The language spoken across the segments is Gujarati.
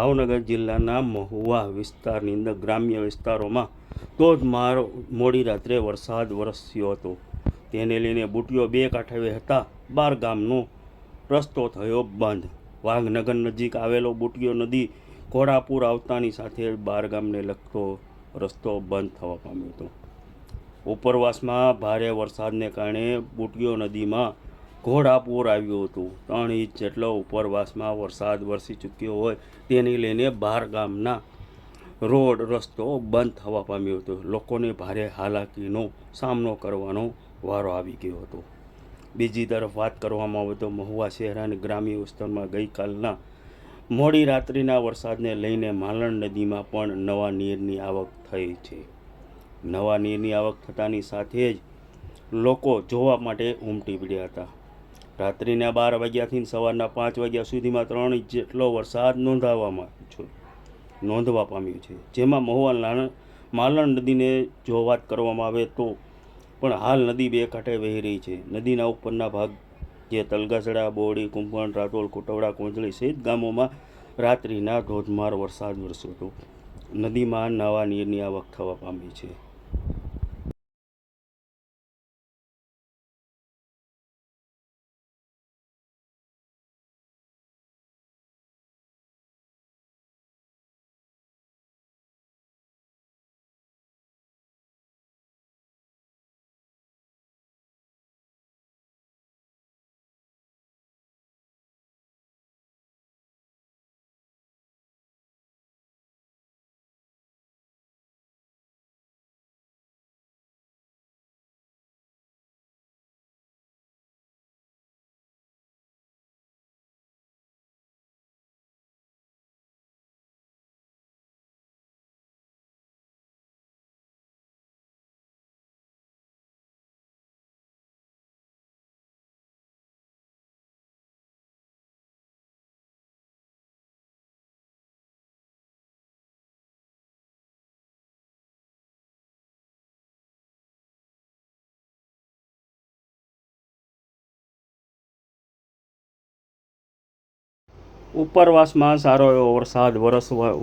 ભાવનગર જિલ્લાના મહુવા વિસ્તારની અંદર ગ્રામ્ય વિસ્તારોમાં ધોધમાર મોડી રાત્રે વરસાદ વરસ્યો હતો. તેને લઈને બુટીઓ બે કાંઠે હતા. 12 ગામનો રસ્તો થયો બંધ. વાઘનગર નજીક આવેલો બુટીઓ નદી ઘોડાપુર આવતાની સાથે 12 ગામને લગતો રસ્તો બંધ થવા પામ્યો હતો. ઉપરવાસમાં ભારે વરસાદને કારણે બુટીઓ નદીમાં ઘોડાપુર આવ્યું હતું. 3 ઇંચ જેટલો ઉપરવાસમાં વરસાદ વરસી ચૂક્યો હોય તેને લઈને 12 ગામના રોડ રસ્તો બંધ થવા પામ્યો હતો. લોકોને ભારે હાલાકીનો સામનો કરવાનો વારો આવી ગયો હતો. બીજી તરફ વાત કરવામાં આવે તો મહુવા શહેર અને ગ્રામ્ય વિસ્તારમાં ગઈકાલના મોડી રાત્રિના વરસાદને લઈને માલણ નદીમાં પણ નવા નીરની આવક થઈ છે. નવા નીરની આવક થતાની સાથે જ લોકો જોવા માટે ઉમટી પડ્યા હતા. રાત્રિના 12 વાગ્યાથી સવારના 5 વાગ્યા સુધીમાં 3 ઇંચ જેટલો વરસાદ નોંધવા પામ્યો છે. જેમાં મહુવા માલણ નદીને જો વાત કરવામાં આવે તો પણ હાલ નદી બે કાંઠે વહી રહી છે. નદીના ઉપરના ભાગ જે તલગાસડા, બોરડી, કુંભણ, રાતોલ, કોટવડા, કોંજળી સહિત ગામોમાં રાત્રિના ધોધમાર વરસાદ વરસ્યો હતો. નદીમાં નવા નીરની આવક થવા પામી છે. ઉપરવાસમાં સારો એવો વરસાદ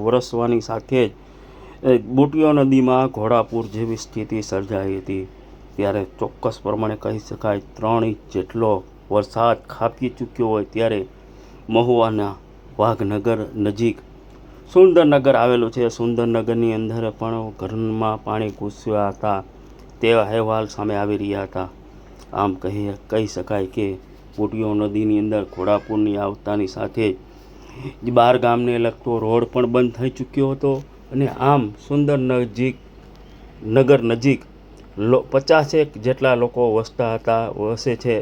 વરસવાની સાથે જ બુટીઓ નદીમાં ઘોડાપુર જેવી સ્થિતિ સર્જાઈ હતી. ત્યારે ચોક્કસ પ્રમાણે કહી શકાય 3 ઇંચ જેટલો વરસાદ ખાબકી ચૂક્યો હોય ત્યારે મહુવાના વાઘનગર નજીક સુંદરનગર આવેલું છે. સુંદરનગરની અંદર પણ ઘરમાં પાણી ઘૂસ્યા હતા તેવા અહેવાલ સામે આવી રહ્યા હતા. આમ કહી શકાય કે બુટીઓ નદીની અંદર ઘોડાપુરની આવતાની સાથે જ 12 ગામને લગતો રોડ પણ બંધ થઈ ચૂક્યો હતો. અને આમ નગર નજીક 50 જેટલા લોકો વસે છે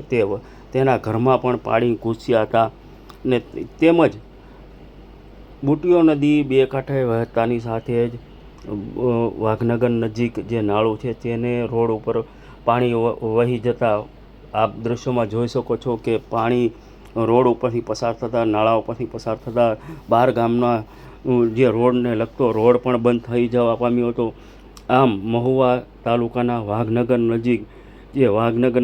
તેના ઘરમાં પણ પાણી ઘૂસ્યા હતા. ને તેમજ બુટીઓ નદી બે કાંઠે વહેતાની સાથે જ વાઘનગર નજીક જે નાળું છે તેને રોડ ઉપર પાણી વહી જતા આપ દૃશ્યોમાં જોઈ શકો છો કે પાણી રોડ ઉપરથી પસાર થતા, નાળા ઉપરથી પસાર થતા 12 ગામના જે રોડને લગતો રોડ પણ બંધ થઈ જવા પામ્યો હતો. આમ મહુવા તાલુકાના વાઘનગર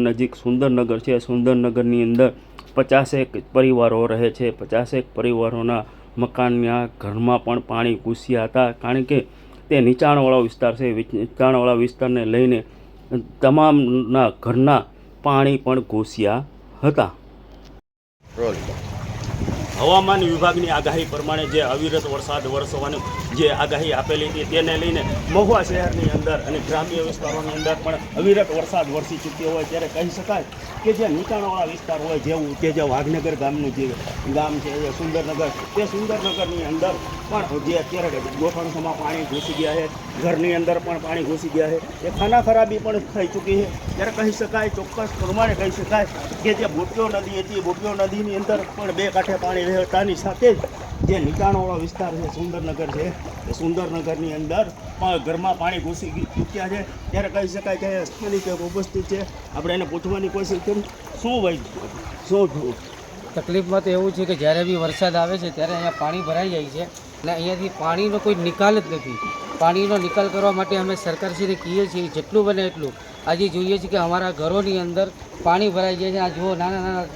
નજીક સુંદરનગર છે. સુંદરનગરની અંદર 50 પરિવારો રહે છે. 50 પરિવારોના મકાનના ઘરમાં પણ પાણી ઘૂસ્યા હતા. કારણ કે તે નીચાણવાળો વિસ્તાર છે. નીચાણવાળા વિસ્તારને લઈને તમામના ઘરના પાણી પણ ઘૂસ્યા હતા. હવામાન વિભાગની આગાહી પ્રમાણે જે અવિરત વરસાદ વરસવાની જે આગાહી આપેલી હતી તેને લઈને મહુવા શહેરની અંદર અને ગ્રામ્ય વિસ્તારોની અંદર પણ અવિરત વરસાદ વરસી ચૂક્યો હોય ત્યારે કહી શકાય કે જે નીચાણવાળા વિસ્તાર હોય જેવું કે જે વાઘનગર ગામનું જે ગામ છે એ સુંદરનગર, તે સુંદરનગરની અંદર પણ જે અત્યારે ગોઠણસમાં પાણી ઘૂસી ગયા છે, ઘરની અંદર પણ પાણી ઘૂસી ગયા છે, એ ખાના ખરાબી પણ થઈ ચૂકી છે. ત્યારે કહી શકાય, ચોક્કસ પ્રમાણે કહી શકાય કે જે બુટીઓ નદી હતી, બુટીઓ નદીની અંદર પણ બે કાંઠે પાણી વહેતાની સાથે જ જે નીચાણવાળો વિસ્તાર છે સુંદરનગર છે એ સુંદરનગરની અંદર પણ ઘરમાં પાણી ઘૂસી ચૂક્યા છે. ત્યારે કહી શકાય કે સ્થાનિક ઉપસ્થિત છે, આપણે એને પૂછવાની કોશિશ કરી. શું તકલીફમાં તો એવું છે કે જ્યારે બી વરસાદ આવે છે ત્યારે અહીંયા પાણી ભરાઈ જાય છે અને અહીંયાથી પાણીનો કોઈ નિકાલ જ નથી. પાણીનો નિકાલ કરવા માટે અમે સરકારશ્રીને કહીએ છીએ જેટલું બને એટલું. આજે જોઈએ છીએ કે અમારા ઘરોની અંદર પાણી ભરાઈ જાય છે. આ જુઓ, નાના નાના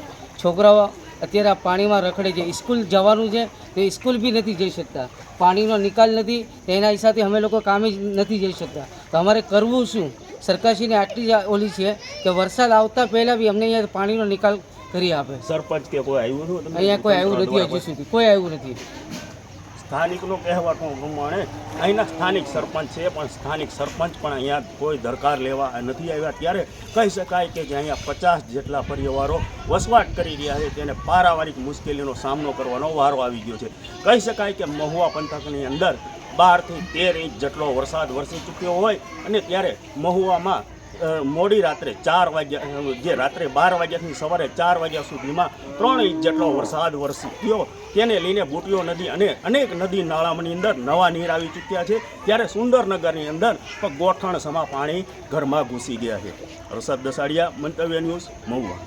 છોકરાઓ અત્યારે આ પાણીમાં રખડે છે. સ્કૂલ જવાનું છે તો સ્કૂલ બી નથી જઈ શકતા, પાણીનો નિકાલ નથી, તો એના હિસાબે અમે લોકો કામે જ નથી જઈ શકતા. તો અમારે કરવું શું? સરકારશ્રીને આટલી જ ઓલી છે કે વરસાદ આવતા પહેલાં બી અમને અહીંયા પાણીનો નિકાલ કરી આપે. સરપંચ કે કોઈ આવ્યું હતું તમને? અહીંયા કોઈ આવ્યું નથી, હજુ સુધી કોઈ આવ્યું નથી. સ્થાનિકનો કહેવાતો પ્રમાણે અહીંના સ્થાનિક સરપંચ છે, પણ સ્થાનિક સરપંચ પણ અહીંયા કોઈ દરકાર લેવા નથી આવ્યા. ત્યારે કહી શકાય કે જે અહીંયા 50 જેટલા પરિવારો વસવાટ કરી રહ્યા છે તેને પારાવારિક મુશ્કેલીનો સામનો કરવાનો વારો આવી ગયો છે. કહી શકાય કે મહુવા પંથકની અંદર 12 થી 13 ઇંચ જેટલો વરસાદ વરસી ચૂક્યો હોય અને ત્યારે મહુવામાં મોડી રાત્રે 4 વાગ્યા, જે રાત્રે 12 વાગ્યાથી સવારે 4 વાગ્યા સુધીમાં 3 ઇંચ જેટલો વરસાદ વરસી ગયો. તેને લઈને બુટિયો નદી અને અનેક નદી નાળાની અંદર નવા નીર આવી ચૂક્યા છે. ત્યારે સુંદરનગરની અંદર ગોઠણ સમા પાણી ઘરમાં ઘૂસી ગયા છે. હર્ષદ દસાડિયા, મંતવ્ય ન્યૂઝ, મહુવા.